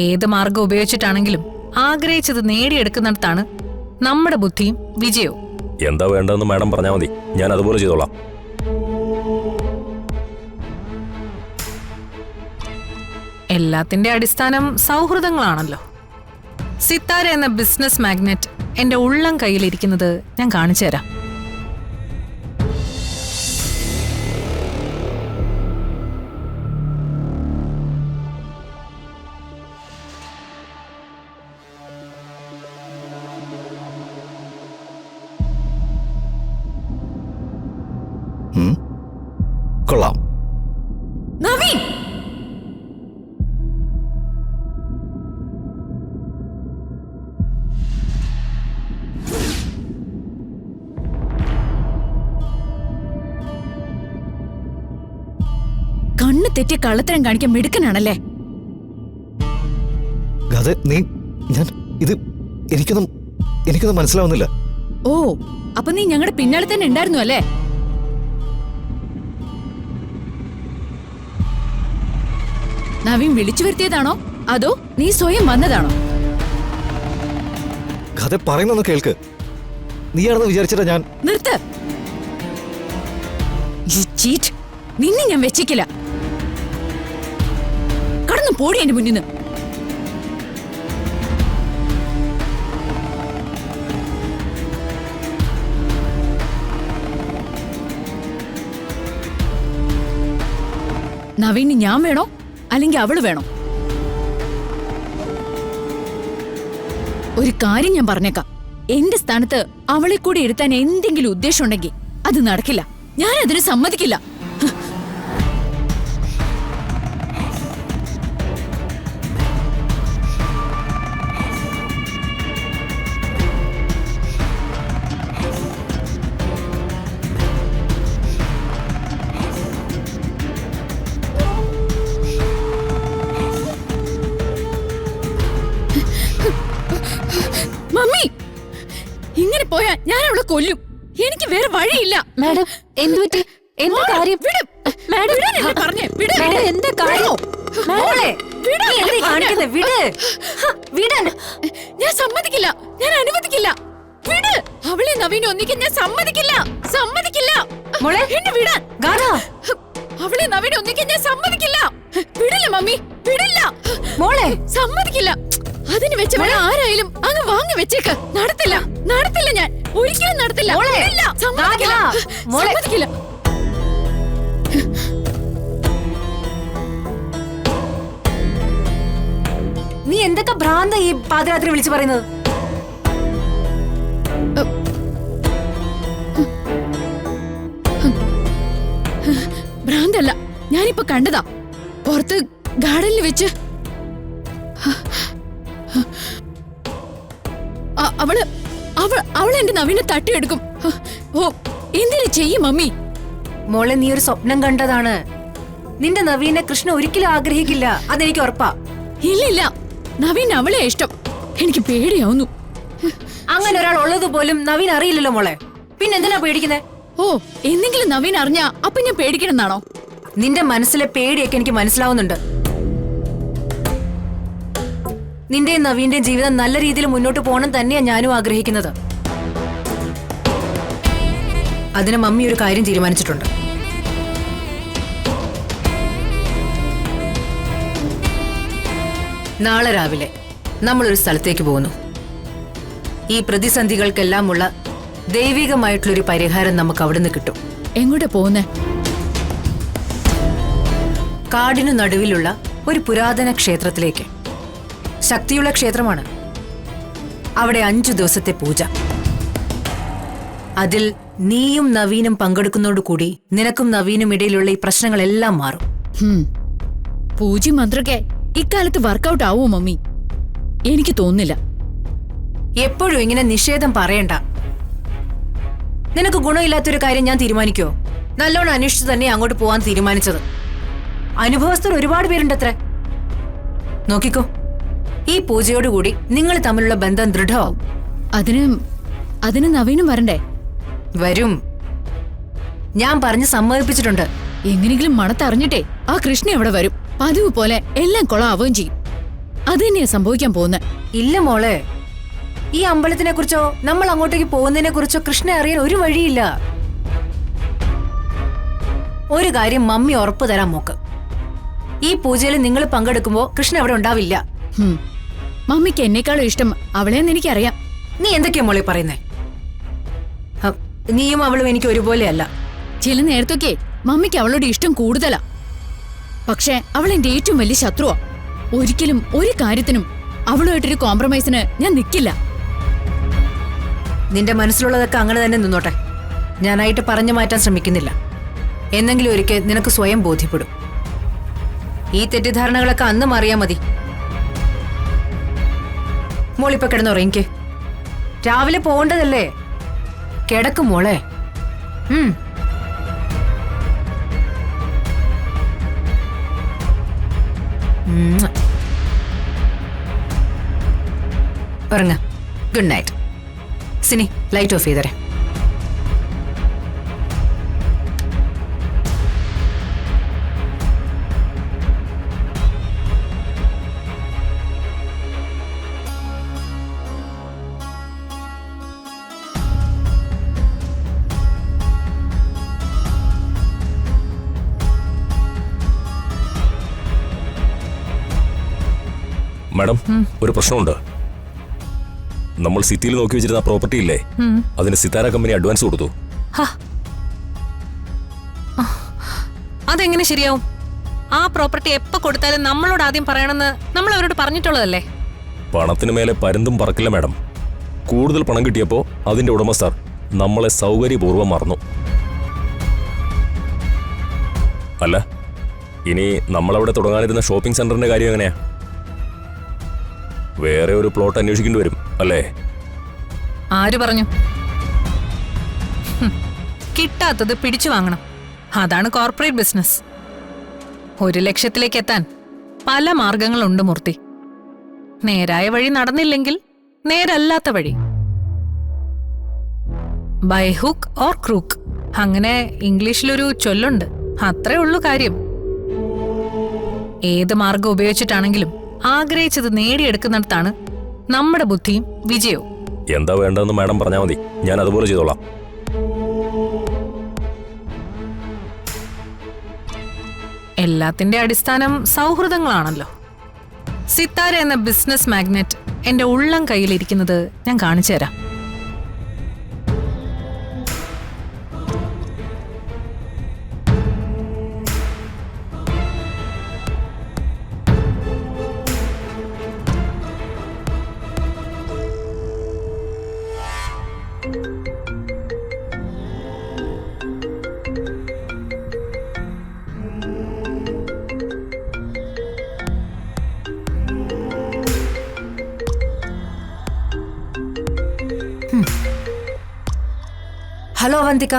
ഏത് മാർഗം ഉപയോഗിച്ചിട്ടാണെങ്കിലും ആഗ്രഹിച്ചത് നേടിയെടുക്കുന്നിടത്താണ് നമ്മുടെ ബുദ്ധിയും വിജയവും. എന്താ വേണ്ടതെന്ന് മാഡം പറഞ്ഞാൽ മതി, ഞാൻ അതുപോലെ ചെയ്തോളാം. എല്ലാത്തിന്റെ അടിസ്ഥാനം സൗഹൃദങ്ങളാണല്ലോ. സിത്താര എന്ന ബിസിനസ് മാഗ്നറ്റ് എന്റെ ഉള്ളം കയ്യിലിരിക്കുന്നത് ഞാൻ കാണിച്ചു തരാം. കൊള്ളാം. നവീൻ, കണ്ണ് തെറ്റി കള്ളത്തരം കാണിക്കാൻ മിടുക്കനാണല്ലേ? എനിക്കൊന്നും മനസ്സിലാവുന്നില്ല. ഓ, അപ്പൊ നീ ഞങ്ങളുടെ പിന്നാലെ തന്നെ ഉണ്ടായിരുന്നു അല്ലേ? നവീൻ വിളിച്ചു വരുത്തിയതാണോ അതോ നീ സ്വയം വന്നതാണോ? കഥ പറയുന്നൊന്ന് കേൾക്ക്. നീയാണെന്ന് വിചാരിച്ചിട്ടാ ഞാൻ. നിർത്ത്. നിന്നെ ഞാൻ വെച്ചിക്കില്ല. കടന്നു പോടി എന്റെ മുന്നിൽ നിന്ന്. നവീന് ഞാൻ വേണോ അല്ലെങ്കിൽ അവള് വേണോ? ഒരു കാര്യം ഞാൻ പറഞ്ഞേക്കാം. എന്റെ സ്ഥാനത്ത് അവളെ കൂടി ഇരുത്താൻ എന്തെങ്കിലും ഉദ്ദേശം ഉണ്ടെങ്കിൽ അത് നടക്കില്ല. ഞാൻ അതിന് സമ്മതിക്കില്ല. മമ്മി, ഇങ്ങനെ പോയാ ഞാൻ അവളെ കൊല്ലും. എനിക്ക് വേറെ വഴിയില്ല. മാഡം, എന്തുപറ്റി? എന്താ കാര്യം? മാഡം, എന്താ കാര്യം? ഞാൻ സമ്മതിക്കില്ല. ഞാൻ അനുവദിക്കില്ല. വിട്. അവളെ നവീനെ ഒന്നിക്കാൻ ഞാൻ സമ്മതിക്കില്ല. സമ്മതിക്കില്ല. എന്നെ വിടാൻ. അവളെ നവീനെ ഒന്നിക്കാൻ ഞാൻ സമ്മതിക്കില്ല. വിടില്ല മമ്മി, വിടില്ല. മോളെ, സമ്മതിക്കില്ല. അതിന് വെച്ച ആരായാലും അങ്ങ് വാങ്ങി വെച്ചേക്ക്. നടത്തില്ല, നടത്തില്ല. ഞാൻ ഒരിക്കലും നടത്തില്ല. സമ്മതിക്കില്ല. നീ എന്തൊക്കെ ഭ്രാന്ത ഈ പാതിരാത്രി വിളിച്ചു പറയുന്നത്? ഭ്രാന്തല്ല, ഞാനിപ്പോ കണ്ടതാ. പുറത്ത് ഗാർഡനിൽ വെച്ച് അവൾ എന്റെ നവീനെ തട്ടിയെടുക്കും. ഓ, എന്തിനു ചെയ്യും മമ്മി? മോളെ, നീ ഒരു സ്വപ്നം കണ്ടതാണ്. നിന്റെ നവീനെ കൃഷ്ണ ഒരിക്കലും ആഗ്രഹിക്കില്ല, അതെനിക്ക് ഉറപ്പാ. ഇല്ലില്ല, നവീൻ അവളെ ഇഷ്ടം. എനിക്ക് പേടിയാവുന്നു. അങ്ങനെ ഒരാൾ ഉള്ളത് പോലും നവീൻ അറിയില്ലല്ലോ മോളെ, പിന്നെന്തിനാ പേടിക്കുന്നേ? ഓ, എന്തെങ്കിലും നവീൻ അറിഞ്ഞാ അപ്പൊ ഞാൻ പേടിക്കണമെന്നാണോ? നിന്റെ മനസ്സിലെ പേടിയൊക്കെ എനിക്ക് മനസ്സിലാവുന്നുണ്ട്. നിന്റെയും നവീന്റെയും ജീവിതം നല്ല രീതിയിൽ മുന്നോട്ട് പോകണം തന്നെയാ ഞാനും ആഗ്രഹിക്കുന്നത്. അതിന് മമ്മി ഒരു കാര്യം തീരുമാനിച്ചിട്ടുണ്ട്. നാളെ രാവിലെ നമ്മളൊരു സ്ഥലത്തേക്ക് പോകുന്നു. ഈ പ്രതിസന്ധികൾക്കെല്ലാമുള്ള ദൈവികമായിട്ടുള്ളൊരു പരിഹാരം നമുക്ക് അവിടുന്ന് കിട്ടും. എങ്ങോട്ടാ പോകുന്നേ? കാടിനു നടുവിലുള്ള ഒരു പുരാതന ക്ഷേത്രത്തിലേക്ക്. ശക്തിയുള്ള ക്ഷേത്രമാണ്. അവിടെ 5 ദിവസത്തെ പൂജ. അതിൽ നീയും നവീനും പങ്കെടുക്കുന്നതോടുകൂടി നിനക്കും നവീനും ഇടയിലുള്ള ഈ പ്രശ്നങ്ങളെല്ലാം മാറും. പൂജ മന്ത്രക്കെ ഇക്കാലത്ത് വർക്കൗട്ട് ആവോ മമ്മി? എനിക്ക് തോന്നുന്നില്ല. എപ്പോഴും ഇങ്ങനെ നിഷേധം പറയണ്ട. നിനക്ക് ഗുണമില്ലാത്തൊരു കാര്യം ഞാൻ തീരുമാനിക്കോ? നല്ലോണം അന്വേഷിച്ചു തന്നെ അങ്ങോട്ട് പോവാൻ തീരുമാനിച്ചത്. അനുഭവസ്ഥർ ഒരുപാട് പേരുണ്ടത്രേ. നോക്കിക്കോ, ഈ പൂജയോടുകൂടി നിങ്ങൾ തമ്മിലുള്ള ബന്ധം ദൃഢമാവും. അതിന് നവീനും വരണ്ടേ? വരും. ഞാൻ പറഞ്ഞ് സമ്മതിപ്പിച്ചിട്ടുണ്ട്. എങ്ങനെങ്കിലും മണത്തറിഞ്ഞിട്ടേ ആ കൃഷ്ണ അവിടെ വരും. പതിവ് പോലെ എല്ലാം കൊളാവുകയും ചെയ്യും. അത് തന്നെയാ സംഭവിക്കാൻ പോകുന്നത്. ഇല്ല മോളെ, ഈ അമ്പലത്തിനെ കുറിച്ചോ നമ്മൾ അങ്ങോട്ടേക്ക് പോകുന്നതിനെ കുറിച്ചോ കൃഷ്ണ അറിയാൻ ഒരു വഴിയില്ല. ഒരു കാര്യം മമ്മി ഉറപ്പ് തരാൻ നോക്ക്, ഈ പൂജയിൽ നിങ്ങൾ പങ്കെടുക്കുമ്പോ കൃഷ്ണ അവിടെ ഉണ്ടാവില്ല. മമ്മിക്ക് എന്നെക്കാളും ഇഷ്ടം അവളെന്ന് എനിക്കറിയാം. നീ എന്തൊക്കെയാ മോളെ പറയുന്നേ? നീയും അവളും എനിക്ക് ഒരുപോലെയല്ല. ചില നേരത്തൊക്കെ മമ്മിക്ക് അവളോട് ഇഷ്ടം കൂടുതലാ. പക്ഷെ അവൾ എന്റെ ഏറ്റവും വലിയ ശത്രുവാ. ഒരിക്കലും ഒരു കാര്യത്തിനും അവളുമായിട്ടൊരു കോംപ്രമൈസിന് ഞാൻ നിൽക്കില്ല. നിന്റെ മനസ്സിലുള്ളതൊക്കെ അങ്ങനെ തന്നെ നിന്നോട്ടെ. ഞാനായിട്ട് പറഞ്ഞു മാറ്റാൻ ശ്രമിക്കുന്നില്ല. എന്നെങ്കിലും ഒരിക്കൽ നിനക്ക് സ്വയം ബോധ്യപ്പെടും. ഈ തെറ്റിദ്ധാരണകളൊക്കെ അന്ന് മാറിയാ മതി. മോളിപ്പോ കിടന്നുറങ്ങിക്ക്, രാവിലെ പോകേണ്ടതല്ലേ. കിടക്കും മോളെ. ഉറങ്ങ. Good night. Sini, light off ചെയ്തരേ. മാഡം, ഒരു പ്രശ്നമുണ്ട്. നമ്മൾ സിറ്റിയിൽ നോക്കി വെച്ചിരുന്ന പ്രോപ്പർട്ടി ഇല്ലേ, അതിന് സിതാര കമ്പനി അഡ്വാൻസ് കൊടുത്തു. അതെങ്ങനെ ശരിയാവും? ആ പ്രോപ്പർട്ടി എപ്പോ കൊടുത്താലും നമ്മളോട് ആദ്യം പറയണമെന്ന് നമ്മൾ അവരോട് പറഞ്ഞിട്ടുള്ളതല്ലേ. പണത്തിന് മേലെ പരുന്തും പറക്കില്ല മാഡം. കൂടുതൽ പണം കിട്ടിയപ്പോ അതിന്റെ ഉടമസ്ഥർ നമ്മളെ സൗകര്യപൂർവ്വം മറന്നു. അല്ല, ഇനി നമ്മളവിടെ തുടങ്ങാനിരുന്ന ഷോപ്പിംഗ് സെന്ററിന്റെ കാര്യം എങ്ങനെയാ? വേറെ ഒരു പ്ലോട്ട് അന്വേഷിക്കേണ്ടി വരും അല്ലേ? ആര് പറഞ്ഞു? കിട്ടാത്തത് പിടിച്ചു വാങ്ങണം. അതാണ് കോർപ്പറേറ്റ് ബിസിനസ്. 1 ലക്ഷത്തിലേക്ക് എത്താൻ പല മാർഗങ്ങളുണ്ട് മൂർത്തി. നേരായ വഴി നടന്നില്ലെങ്കിൽ നേരല്ലാത്ത വഴി. ബൈ ഹുക്ക് ഓർ ക്രൂക്ക്, അങ്ങനെ ഇംഗ്ലീഷിലൊരു ചൊല്ലുണ്ട്. അത്രേ ഉള്ളൂ കാര്യം. ഏത് മാർഗം ഉപയോഗിച്ചിട്ടാണെങ്കിലും ആഗ്രഹിച്ചത് നേടിയെടുക്കുന്നിടത്താണ് നമ്മുടെ ബുദ്ധിയും വിജയവും. എന്താ വേണ്ടതെന്ന് മാഡം പറഞ്ഞാൽ മതി, ഞാൻ അതുപോലെ ചെയ്തോളാം. എല്ലാത്തിന്റെ അടിസ്ഥാനം സൗഹൃദങ്ങളാണല്ലോ. സിത്താര എന്ന ബിസിനസ് മാഗ്നറ്റ് എന്റെ ഉള്ളം കയ്യിലിരിക്കുന്നത് ഞാൻ കാണിച്ചു തരാം. ഹലോ അവന്തിക,